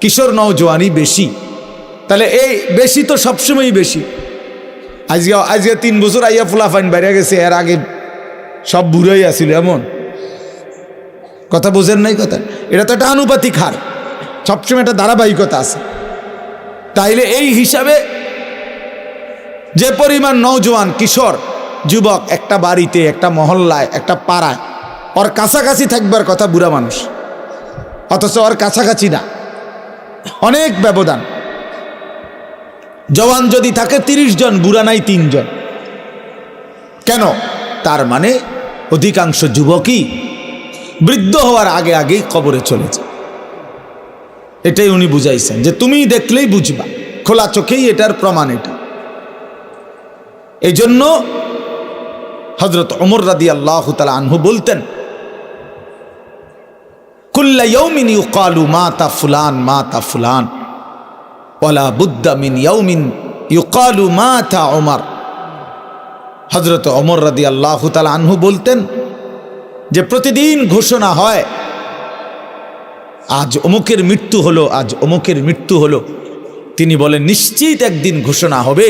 কিশোর নওজোয়ানি বেশি। তাহলে এই বেশি তো সবসময়ই বেশি। আজকে 3 বছর আইয়া ফুলাফাইন বাইরে গেছে, এর আগে সব বুড়াই আসিল, এমন কথা বোঝেন নাই কথা। এটা তো একটা আনুপাতিক হার, সবসময় একটা ধারাবাহিকতা আছে। তাইলে এই হিসাবে যে পরিমাণ নওজোয়ান কিশোর যুবক একটা বাড়িতে, একটা মহল্লায়, একটা পাড়ায়, ওর কাছাকাছি থাকবার কথা বুড়া মানুষ, অথচ ওর কাছাকাছি না, অনেক ব্যবধান। জওয়ান যদি থাকে 30 জন, বুড়া নাই 3 জন। কেন? তার মানে অধিকাংশ যুবকই বৃদ্ধ হওয়ার আগে আগেই কবরে চলে যায়। এটাই উনি বুঝাইছেন, যে তুমি দেখলেই বুঝবা, খোলা চোখেই এটার প্রমাণ এটা। এই জন্য হযরত ওমর রাদিয়াল্লাহু তাআলা আনহু বলতেন, কুল্লা ইয়াউমিন ইউকালু মাতা ফুলান মাতা ফুলান ওয়ালা বুদ্দা মিন ইয়াউমিন ইউকালু মাতা ওমর। হযরত ওমর রাদিয়াল্লাহু তাআলা আনহু বলতেন যে প্রতিদিন ঘোষণা হয় আজ অমুকের মৃত্যু হলো, আজ অমুকের মৃত্যু হলো। তিনি বলেন নিশ্চিত একদিন ঘোষণা হবে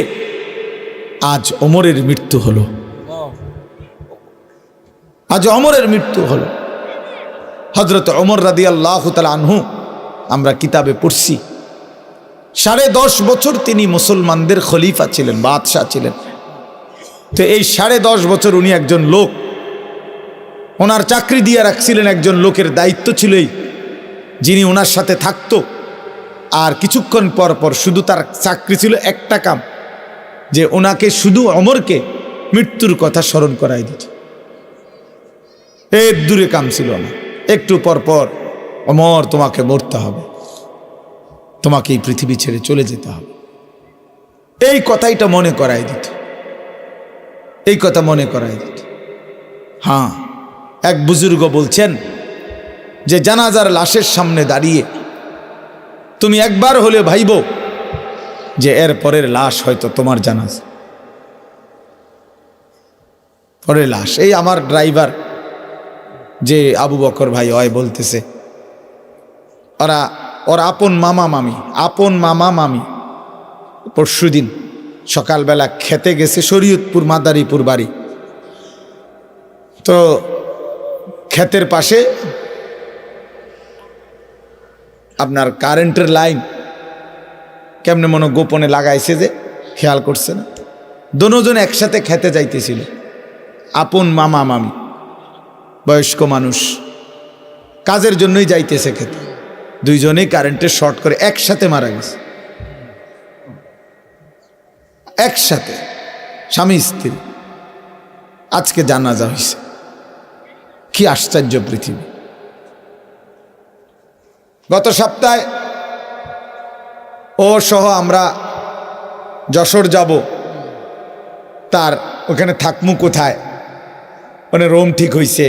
আজ ওমরের মৃত্যু হলো, আজ ওমরের মৃত্যু হলো। হযরত ওমর রাদিয়াল্লাহু তাআলা আনহু আমরা কিতাবে পড়ছি 10.5 বছর তিনি মুসলমানদের খলিফা ছিলেন, বাদশাহ ছিলেন। তো এই 10.5 বছর উনি একজন লোক, ওনার চাকরি দিয়ে রাখছিলেন, একজন লোকের দায়িত্ব ছিলই যিনি ওনার সাথে থাকতো। আর কিছুক্ষণ পর পর শুধু তার চাকরি ছিল একটা কাম, যে ওনাকে শুধু ওমরকে মৃত্যুর কথা স্মরণ করাই দিত। এর দূরে কাম ছিল না, একটু পর পর ওমর তোমাকে মরতে হবে, তোমাকে এই পৃথিবী ছেড়ে চলে যেতে হবে, এই কথাইটা মনে করাই দিত, এই কথা মনে করাই দিত। হ্যাঁ, এক বুজুর্গ বলছেন যে জানাজার লাশের সামনে দাঁড়িয়ে তুমি একবার হলে ভাইবো যে এর পরের লাশ হয়তো তোমার জানাজা, পরের লাশ। এই আমার ড্রাইভার যে আবু বকর ভাই হয় বলতেছে, ওর আপন মামা মামি পরশুদিন সকালবেলা খেতে গেছে, শরীয়তপুর মাদারীপুর বাড়ি। তো ক্ষেতের পাশে আপনার কারেন্টের লাইন কেমনে মনে গোপনে লাগাইছে, যে খেয়াল করছে না। দুজন একসাথে খেতে যাইতেছিল, আপন মামা মামি, বয়স্ক মানুষ, কাজের জন্যই যাইতেছে খেতে। দুইজনেই কারেন্টের শর্ট করে একসাথে মারা গেছে, একসাথে, স্বামী স্ত্রী। আজকে জানাজা হয়েছে। কি আশ্চর্য পৃথিবী! গত সপ্তাহে ও সহ আমরা যশোর যাব, তার ওখানে থাকমু কোথায়, মানে রুম ঠিক হইছে।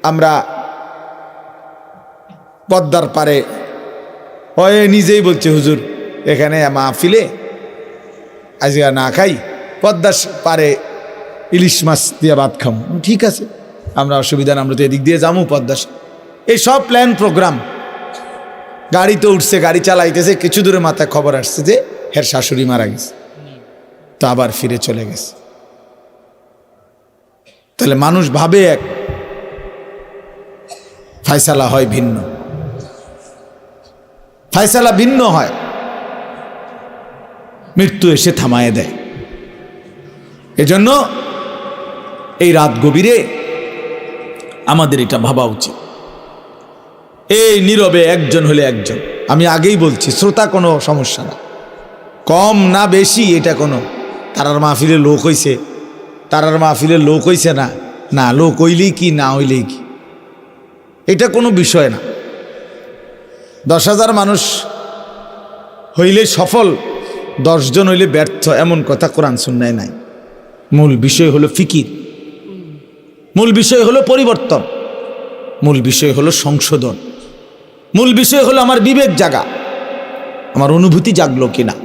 আমরা পদ্মার পারে, ওই নিজেই বলছে হুজুর এখানে মাহফিলে আজকে না খাই, পদ্মার পারে ইলিশ মাছ দিয়ে ভাত খাম। ঠিক আছে, আমরা অসুবিধা না, আমরা তো এদিক দিয়ে যাবো পদ্মা। এই সব প্ল্যান প্রোগ্রাম। গাড়ি তো উঠছে, গাড়ি চালাইতেছে, কিছু দূরে মাথায় খবর আসছে যে হের শাশুড়ি মারা গেছে, তো আবার ফিরে চলে গেছে। তাহলে মানুষ ভাবে এক, ফায়সালা হয় ভিন্ন, ফায়সালা ভিন্ন হয়, মৃত্যু এসে থামায় দেয়। এজন্য এই রাত গভীরে আমাদের এটা ভাবা উচিত। এই নীরবে একজন হলে একজন, আমি আগেই বলছি, শ্রোতা কোনো সমস্যা না, কম না বেশি এটা কোনো, তারার মাহফিলে লোক হইছে, তারার মাহফিলে লোক হইছে না, না লোক হইলেই কি না হইলেই কি, এটা কোনো বিষয় না। 10,000 মানুষ হইলে সফল, 10 জন হইলে ব্যর্থ, এমন কথা কোরআন সুন্নায় নাই। মূল বিষয় হলো ফিকির, মূল বিষয় হলো পরিবর্তন, মূল বিষয় হলো সংশোধন, মূল বিষয় হলো আমার বিবেক জাগা, আমার অনুভূতি জাগলো কিনা,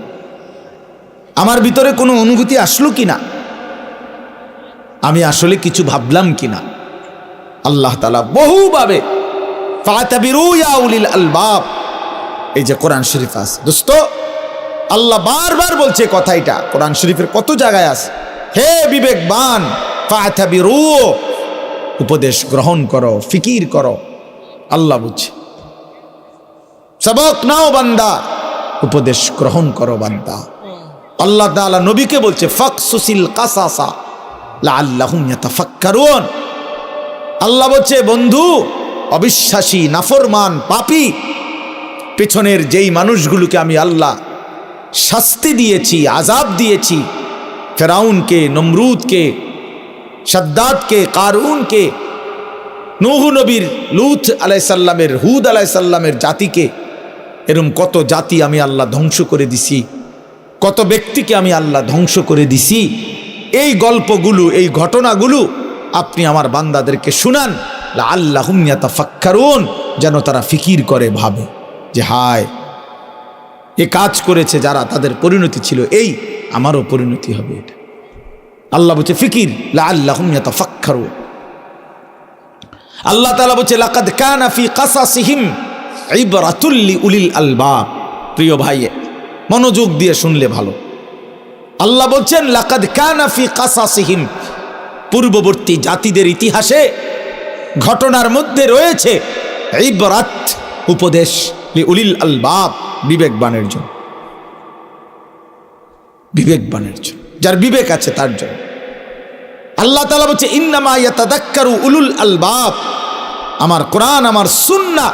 আমার ভিতরে কোনো অনুভূতি আসলো কিনা, আমি আসলে কিছু ভাবলাম কিনা। আল্লাহ তাআলা বহুভাবে ফাতাবিরু ইয়া উলিল আলবাব, এই যে কোরআন শরীফ আছে দোস্ত, আল্লাহ বারবার বলছে কথা, এটা কোরআন শরীফের কত জায়গায় আছে, হে বিবেকবান ফাতাবিরু, উপদেশ গ্রহণ করো, ফিকির করো। আল্লাহ বুঝছে, সবক নাও বান্দা, উপদেশ গ্রহণ করো বান্দা। আল্লাহ তাআলা নবীকে বলছে ফাকসুসিল কাসাসা লাআল্লাহুম ইয়াতাফাক্কারুন। আল্লাহ বলছে বন্ধু, অবিশ্বাসী, নাফরমান, পাপী পেছনের যেই মানুষগুলোকে আমি আল্লাহ শাস্তি দিয়েছি, আযাব দিয়েছি, ফেরাউনকে, নমরুদকে, শাদ্দাদকে, কারুনকে, নূহ নবীর, লূত আলাইহিস সালামের, হুদ আলাইহিস সালামের জাতিকে, এরকম কত জাতি আমি আল্লাহ ধ্বংস করে দিছি, কত ব্যক্তিকে আমি আল্লাহ ধ্বংস করে দিছি। এই গল্পগুলো, এই ঘটনাগুলো আপনি আমার বান্দাদেরকে শুনান, লাআল্লাহুম ইয়াতাফাক্কারুন, যেন তারা ফিকির করে, ভাবে যে হায় এ কাজ করেছে যারা, তাদের পরিণতি ছিল এই, আমারও পরিণতি হবে এটা। আল্লাহ বলছে ফিকির, লাআল্লাহুম ইয়াতাফাক্কারুন। আল্লাহ তাআলা বলছে লাকাদ কানা ফি কাসাসিহিম ইবরাতুল লিউলিল আলবাব। প্রিয় ভাই, মনোযোগ দিয়ে শুনলে ভালো। আল্লাহ বলছেন লাকাদ কানা ফি কাসাসিহিম, পূর্ববর্তী জাতিদের ইতিহাসে ঘটনার মধ্যে রয়েছে ইবরাত, উপদেশ, লিউলিল আলবাব, বিবেকবানের জন্য, বিবেকবানের জন্য, যার বিবেক আছে তার জন্য। আল্লাহ তাআলা বলছে ইন্নামা ইয়াতাযাক্কারু উলুল আলবাব, আমার কোরআন, আমার সুন্নাহ,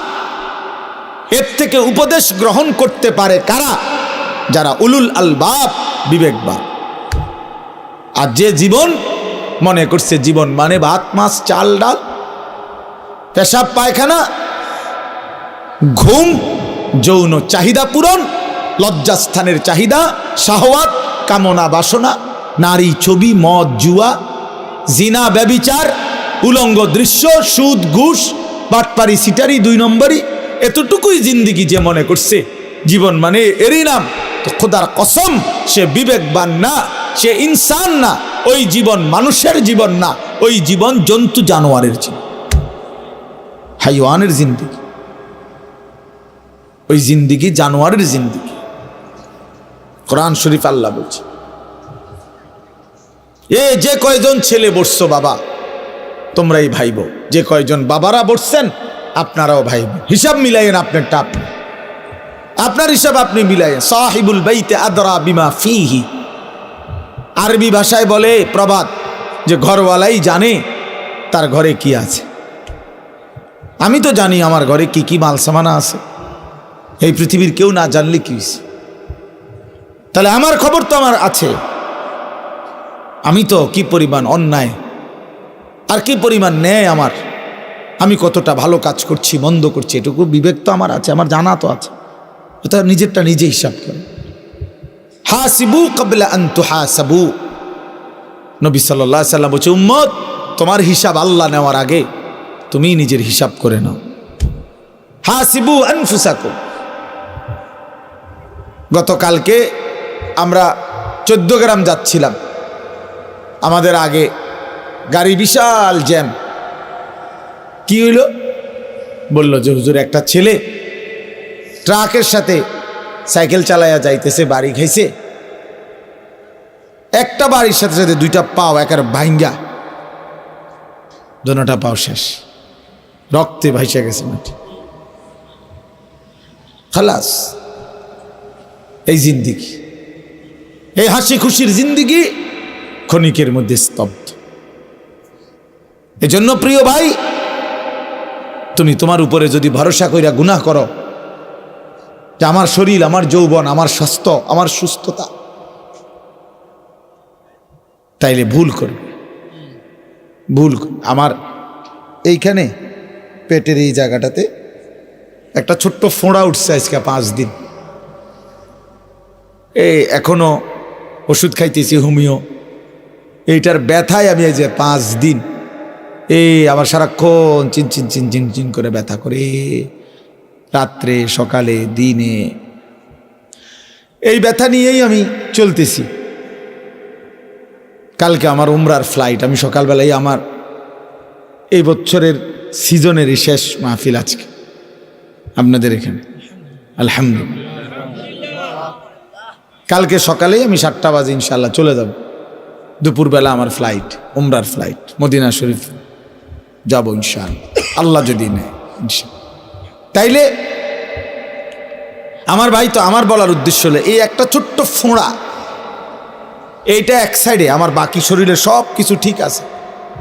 এর থেকে উপদেশ গ্রহণ করতে পারে কারা? যারা উলুল আলবাব, বিবেকবান। আর যে জীবন মনে করছে জীবন মানে ভাত মাছ চাল ডাল, পেশাব পায়খানা, ঘুম, যৌন চাহিদা পূরণ, লজ্জাস্থানের চাহিদা, শাহওয়াত, কামনা বাসনা, নারী ছবি, মদ জুয়া, জিনা ব্যভিচার, উলঙ্গ দৃশ্য, সুদ ঘুষ, বাটপারি সিটারি, 2 নম্বরই, এতটুকুই জিন্দিগি যে মনে করছে জীবন মানে এরই নাম, তো খোদার কসম সে বিবেকবান না, সে ইনসান না। ওই জীবন মানুষের জীবন না, ওই জীবন জন্তু জানোয়ারের জীবন, হাইওয়ানের জিন্দিগি, ওই জিন্দিগি জানোয়ারের জিন্দিগি। কোরআন শরীফ আল্লাহ বলছে, এ যে কয়জন ছেলে বসছো বাবা, তোমরাই ভাইব, যে কয়জন বাবারা বসছেন আপনারাও ভাইব, হিসাব মিলাইয়েন, আপনারটা আপনি, আপনার হিসাব আপনি মিলাইয়েন। সাহিবুল বাইতে আদরা বিমা ফিহি, আরবি ভাষায় বলে প্রবাদ যে ঘরওয়ালাই জানে তার ঘরে কি আছে। আমি তো জানি আমার ঘরে কি কি মাল সামানা আছে, এই পৃথিবীর কেউ না জানলে কি হয়েছে? তাহলে আমার খবর তো আমার আছে, আমি তো কি পরিমাণ অন্যায় আর কি পরিমাণ ন্যায় আমার, আমি কতটা ভালো কাজ করছি, মন্দ করছি, এটুকু বিবেক তো আমার আছে, আমার জানা তো আছে। অর্থাৎ নিজেরটা নিজে হিসাব করে। হাসিবু ক্বাবলা আন তুহাসাবু, নবী সাল্লাল্লাহু আলাইহি সাল্লাম বলছে উম্মত, তোমার হিসাব আল্লাহ নেওয়ার আগে তুমি নিজের হিসাব করে নাও। হাসিবু আনফুসাকুম। গতকালকে আমরা 14 গ্রাম যাচ্ছিলাম, আমাদের আগে গাড়ি বিশাল জ্যাম। কি হইল? বলল যে হুজুর একটা ছেলে ট্রাকের সাথে সাইকেল চালাইয়া যাইতেছে, বাড়ি খাইছে, একটা বাড়ির সাথে সাথে 2টা পাও একের ভাঙ্গা, দোনোটা পাও শেষ, রক্তে ভাইসা গেছে মাটি, খালাস। এই জিন্দিগি, এই হাসি খুশির জিন্দিগি ক্ষণিকের মধ্যে স্তব্ধ। এজন্য প্রিয় ভাই, তুমি তোমার উপরে যদি ভরসা কইরা গুনাহ করো যে আমার শরীর, আমার যৌবন, আমার স্বাস্থ্য, আমার সুস্থতা, তাইলে ভুল করবে, ভুল। আমার এইখানে পেটের এই জায়গাটাতে একটা ছোট্ট ফোঁড়া উঠছে আজকে 5 দিন, এখনো ওষুধ খাইতেছি হোমিও, এইটার ব্যথায় আমি এই যে 5 দিন আবার সারাক্ষণ চিনচিন চিনচিন চিন করে ব্যথা করে, রাত্রে সকালে দিনে, এই ব্যথা নিয়েই আমি চলতেছি। কালকে আমার উমরার ফ্লাইট, আমি সকালবেলায় আমার এই বছরের সিজনের শেষ মাহফিল আজকে আপনাদের এখানে, আলহামদুলিল্লাহ। কালকে সকালেই আমি 7টা বাজে ইনশাআল্লাহ চলে যাব। দুপুরবেলা আমার ফ্লাইট, উমরার ফ্লাইট, মদিনা শরীফ যাব ইনশাআল্লাহ, আল্লাহ যদি নেয় ইনশাআল্লাহ। তাইলে আমার ভাই, তো আমার বলার উদ্দেশ্য হলো এই একটা ছোট্ট ফোঁড়া, এইটা এক সাইডে, আমার বাকি শরীরের সব কিছু ঠিক আছে,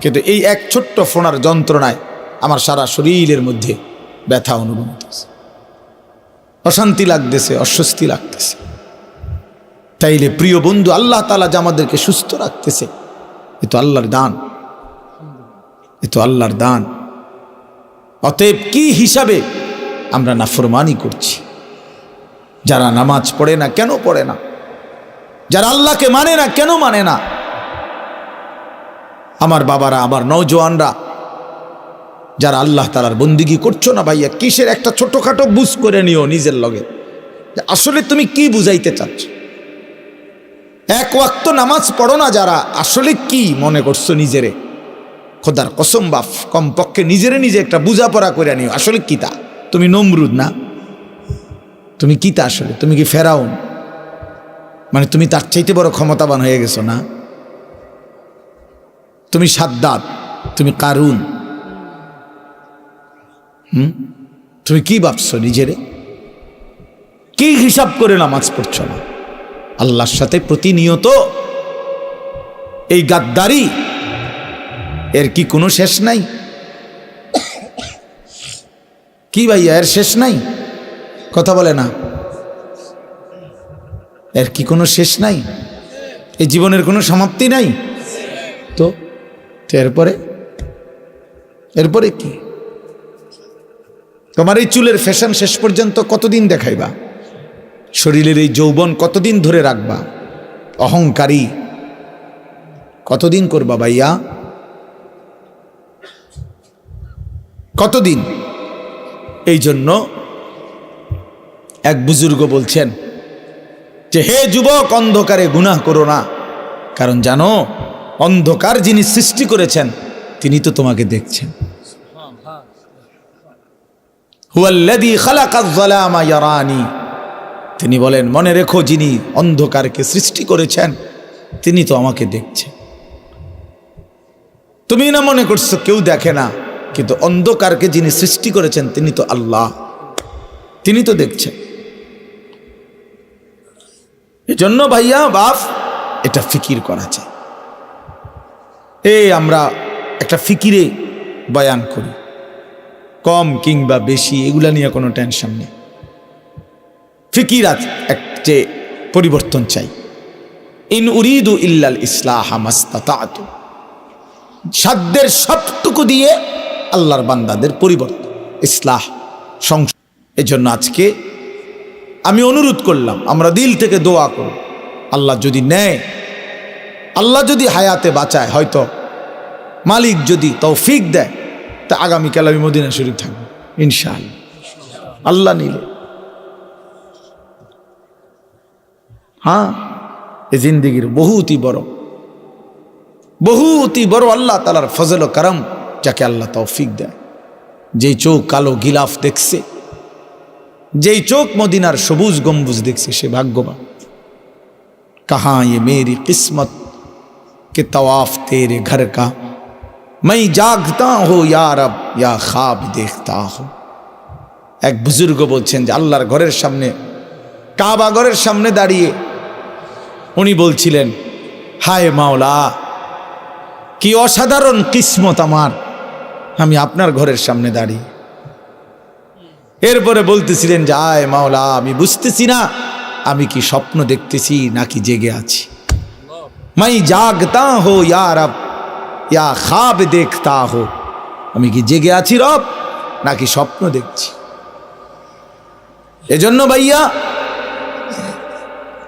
কিন্তু এই এক ছোট্ট ফোঁড়ার যন্ত্রণায় আমার সারা শরীরের মধ্যে ব্যথা অনুভব হচ্ছে, অশান্তি লাগতেছে, অস্বস্তি লাগতেছে। তাইলে প্রিয় বন্ধু, আল্লাহ তাআলা যে আমাদেরকে সুস্থ রাখতেছে, এ তো আল্লাহর দান, এ তো আল্লাহর দান। অতএব কি হিসাবে আমরা নাফরমানি করছি? যারা নামাজ পড়ে না কেন পড়ে না, যারা আল্লাহকে মানে না কেন মানে না? আমার বাবারা, আমার নওজোয়ানরা, যারা আল্লাহ তাআলার বন্দিগি করছো না ভাইয়া, কিসের একটা ছোটখাটো বুঝ করে নিও নিজের লগে, আসলে তুমি কি বুঝাইতে চাচ্ছ। এক ওয়াক্ত নামাজ পড়ো না যারা, আসলে কি মনে করছো নিজেরে? খোদার কসম বাপ, কমপক্ষে নিজেরে নিজে একটা বুঝাপড়া করে নিও, আসলে কি তা? তুমি নমরুদ না? তুমি কি তা আসলে? তুমি কি ফেরাউন? মানে তুমি তার চাইতে বড় ক্ষমতাবান হয়ে গেছো না? তুমি সাদ্দাত, তুমি কারুন, তুমি কি ভাবছো নিজেরে? কি হিসাব করে নামাজ পড়ছো না? আল্লাহর সাথে প্রতিনিয়ত এই গাদ্দারি, এর কি কোনো শেষ নাই? কি ভাইয়া, এর শেষ নাই? কথা বলে না, এর কি কোনো শেষ নাই? এই জীবনের কোনো সমাপ্তি নাই তো? এরপরে কি? তোমার এই চুলের ফ্যাশন শেষ পর্যন্ত কতদিন দেখাইবা? শরীরের এই যৌবন কতদিন ধরে রাখবা? অহংকারী কতদিন করবা ভাইয়া? কতদিন? এই জন্য এক বুজুর্গ বলছেন যে, হে যুবক, অন্ধকারে গুনাহ করো না, কারণ জানো অন্ধকার যিনি সৃষ্টি করেছেন তিনি তো তোমাকে দেখছেন। হুয়াল্লাযী খালাকায যালামা ইয়ারানি, তিনি বলেন মনে রেখো, যিনি অন্ধকারকে সৃষ্টি করেছেন তিনি তো আমাকে দেখছেন। তুমি না মনে করছো কেউ দেখে না, কিন্তু অন্ধকারকে যিনি সৃষ্টি করেছেন তিনি তো আল্লাহ, তিনি তো দেখছেন। এজন্য ভাইয়া বাপ, এটা ফিকির করা চাই। আমরা একটা ফিকিরে বয়ান করি, কম কিংবা বেশি এগুলা নিয়ে কোনো টেনশন নেই। ফিকির যে পরিবর্তন চাই। ইন উরিদু ইল্লাল ইসলাহ মাস্তাতাতু, সাধ্যের সবটুকু দিয়ে আল্লাহর বান্দাদের পরিবর্তন, ইসলাহ, সংশোধন। এজন্য আজকে আমি অনুরোধ করলাম, আমরা দিল থেকে দোয়া করব, আল্লাহ যদি নেয়, আল্লাহ যদি হায়াতে বাঁচায়, হয়তো মালিক যদি তৌফিক দেয়, তা আগামীকাল আমি মদিনা শরীফ থাকবো ইনশাআল্লাহ, আল্লাহ নিলে। হ্যাঁ, এই জিন্দিগির বহুতই বড় আল্লাহ তাআলার ফজল ও করম, যাকে আল্লাহ তৌফিক দেয়। যেই চোখ কালো গিলাফ দেখছে, যেই চোখ মদিনার সবুজ গম্বুজ দেখছে, সে ভাগ্যবান। कहाँ ये मेरी किस्मत के तवाफ तेरे घर का, मैं जागता हो या रब या ख्वाब देखता हो। এক বুজুর্গ বলছেন যে আল্লাহর ঘরের সামনে, কাবা ঘরের সামনে দাঁড়িয়ে উনি বলছিলেন, হায় মাওলা, কি অসাধারণ কিসমত আমার, আমি আপনার ঘরের সামনে দাঁড়িয়ে। এরপরে বলতেছিলেন যে আয় মাওলা, আমি বুঝতেছি না আমি কি স্বপ্ন দেখতেছি নাকি জেগে আছি। মাই জাগতা হো ইয়া রব ইয়া খ্বাব দেখতা হো, আমি কি জেগে আছি রব নাকি স্বপ্ন দেখছি। এজন্য ভাইয়া,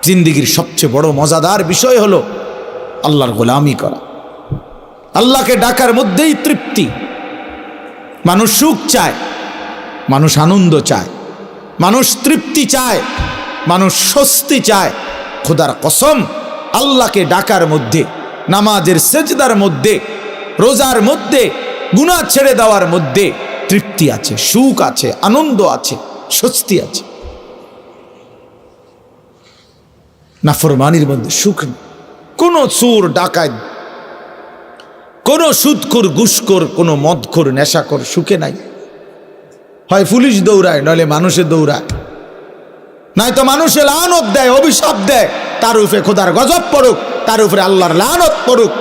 জিন্দিগির সবচেয়ে বড় মজাদার বিষয় হলো আল্লাহর গোলামি করা, আল্লাহকে ডাকার মধ্যেই তৃপ্তি। মানুষ সুখ চায়, মানুষ আনন্দ চায়, মানুষ তৃপ্তি চায়, মানুষ স্বস্তি চায়। খোদার কসম, আল্লাহকে ডাকার মধ্যে, নামাজের সেজদার মধ্যে, রোজার মধ্যে, গুনাহ ছেড়ে দেওয়ার মধ্যে তৃপ্তি আছে, সুখ আছে, আনন্দ আছে, স্বস্তি আছে। নাফরমানির মধ্যে সুখ নেই। কোনো চোর ডাকাত, কোনো সুদখোর ঘুষখোর, কোনো মদখোর নেশাখোর সুখে নাই। হয় পুলিশ দৌড়ায়, নইলে মানুষে দৌড়ায়, নয়তো মানুষে লানত দেয়, অভিশাপ দেয়, তার উপরে খোদার গজব পড়ুক, তার উপরে আল্লাহর লানত পড়ুক।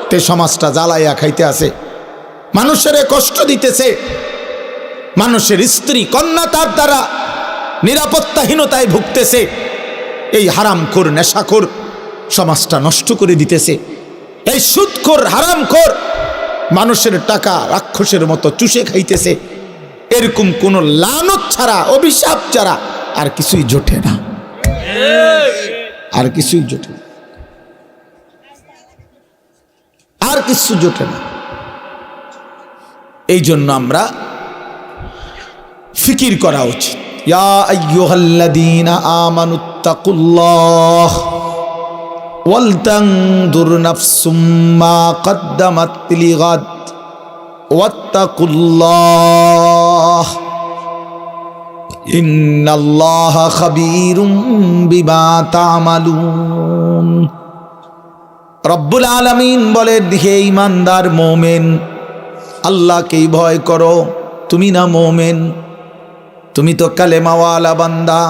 তে সমাজটা জ্বালাইয়া খাইতে আছে, মানুষের কষ্ট দিতেছে, মানুষের স্ত্রী কন্যা তার দ্বারা নিরাপত্তাহীনতায় ভুগতেছে। এই হারামখোর নেশাখোর সমাজটা নষ্ট করে দিতেছে। এই সুদখোর হারামখোর মানুষের টাকা রাক্ষসের মতো চুষে খাইতেছে। এরকম কোন লানত ছাড়া, অভিশাপ ছাড়া আর কিছুই জোটে না, আর কিছুই জোটে না, আর কিছু জোটে না। এই জন্য আমরা ফিকির করা উচিত। ইয়া আইয়ুহাল্লাযীনা আমানুত্তাকুল্লাহ ওয়াল তানজুর নাফসুম মা কদ্দামাত লিগাদ ওয়াত্তাকুল্লাহ ইন্নাল্লাহা খাবীরুম বিমা তা'মালুন। রব্বুল আলামিন বলেন, হে ঈমানদার মুমিন, আল্লাহকেই ভয় করো। তুমি না মুমিন, তুমি তো কালেমাওয়ালা বান্দা,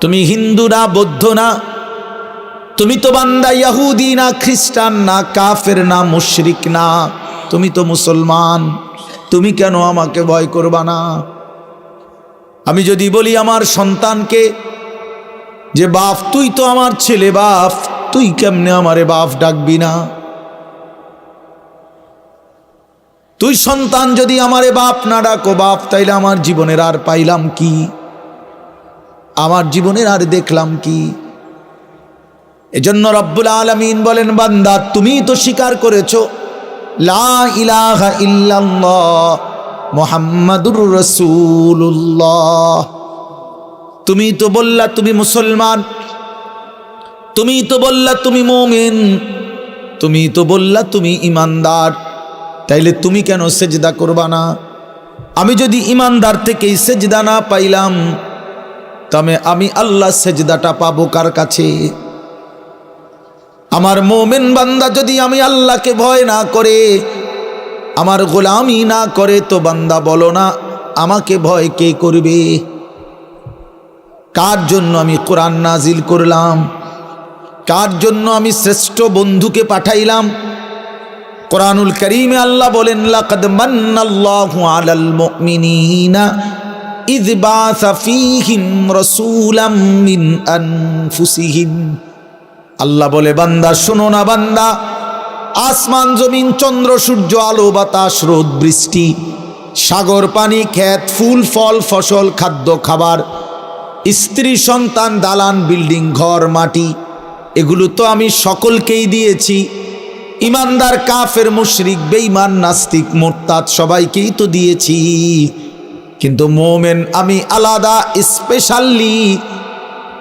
তুমি হিন্দু না, বৌদ্ধ না, তুমি তো বান্দা ইহুদি না, খ্রিস্টান না, কাফের না, মুশরিক না, তুমি তো মুসলমান। তুমি কেন আমাকে ভয় করবা না? আমি যদি বলি আমার সন্তানকে যে বাপ তুই তো আমার ছেলে, বাপ তুই কেমনে আমারে বাপ ডাকবি না? তুই সন্তান যদি আমারে বাপ না ডাকো বাপ, তাইলে আমার জীবনের আর পাইলাম কি? আমার জীবনের আর দেখলাম কি? এজন্য রব্বুল আলামিন বলেন, বান্দা তুমি তো স্বীকার করেছো লা ইলাহা ইল্লাল্লাহ মুহাম্মাদুর রাসূলুল্লাহ। তুমি তো বললা তুমি মুসলমান, তুমি তো বললা তুমি মুমিন, তুমি তো বললা তুমি ঈমানদার, তাইলে তুমি কেন সেজদা করবা না? আমি যদি ঈমানদার থেকেই সেজদা না পাইলাম, তবে আমি আল্লাহ সেজদাটা পাবো কার কাছে? আমার মুমিন বান্দা যদি আমি আল্লাহকে ভয় না করে, আমার গোলামি না করে, তো বান্দা বলো না আমাকে ভয় কে করবে? কার জন্য আমি কোরআন নাজিল করলাম? কার জন্য আমি শ্রেষ্ঠ বন্ধুকে পাঠাইলাম? কোরআনুল কারীমে আল্লাহ বলেন, লাকাদ মান্নাল্লাহু আলাল মুমিনিনা ইয বাসা ফীহিম রাসূলাম মিন আনফুসিহিম। আল্লাহ বলে, বান্দা শোনো না বান্দা, আসমান জমিন চন্দ্র সূর্য আলো বাতাস রোদ বৃষ্টি সাগর পানি ক্ষেত ফুল ফল ফসল খাদ্য খাবার স্ত্রী সন্তান দালান বিল্ডিং ঘর মাটি, এগুলো তো আমি সকলকেই দিয়েছি। ইমানদার কাফের মুশরিক বেঈমান নাস্তিক মুরতাদ সবাইকেই তো দিয়েছি, কিন্তু মুমিন আমি আলাদা স্পেশালি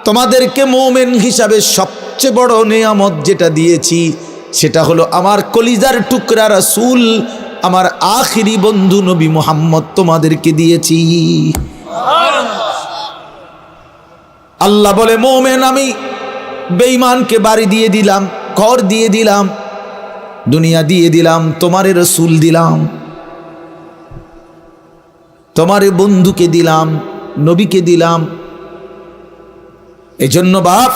তোমাদেরকে মুমিন হিসাবে সবচেয়ে বড় নেয়ামত যেটা দিয়েছি সেটা হলো আমার কলিজার টুকরা রাসূল, আমার আখিরি বন্ধু নবী মুহাম্মদ তোমাদেরকে দিয়েছি। আল্লাহ বলে, মুমিন আমি বেঈমানকে বাড়ি দিয়ে দিলাম, ঘর দিয়ে দিলাম, দুনিয়া দিয়ে দিলাম, তোমারে রাসূল দিলাম, তোমারে বন্ধুকে দিলাম, নবীকে দিলাম। এই জন্য বাপ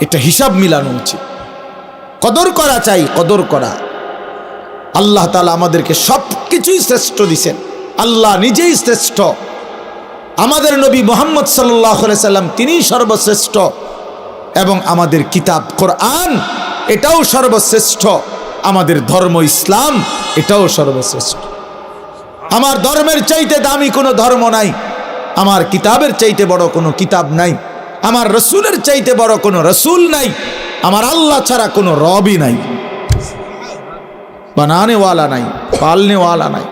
এটা হিসাব মিলানো উচিত, কদর করা চাই, কদর করা। আল্লাহ তাআলা আমাদেরকে সব কিছুই শ্রেষ্ঠ দিয়েছেন, আল্লাহ নিজেই শ্রেষ্ঠ। আমাদের নবী মুহাম্মদ সাল্লাল্লাহু আলাইহি সাল্লাম তিনিই সর্বশ্রেষ্ঠ, এবং আমাদের কিতাব কোরআন এটাও সর্বশ্রেষ্ঠ, আমাদের ধর্ম ইসলাম এটাও সর্বশ্রেষ্ঠ। আমার ধর্মের চাইতে দামি কোনো ধর্ম নাই, আমার কিতাবের চাইতে বড় কোনো কিতাব নাই, আমার রসুলের চাইতে বড় কোনো রসুল নাই, আমার আল্লাহ ছাড়া কোনো রবই নাই, বানানেওয়ালা নাই, পালনেওয়ালা নাই।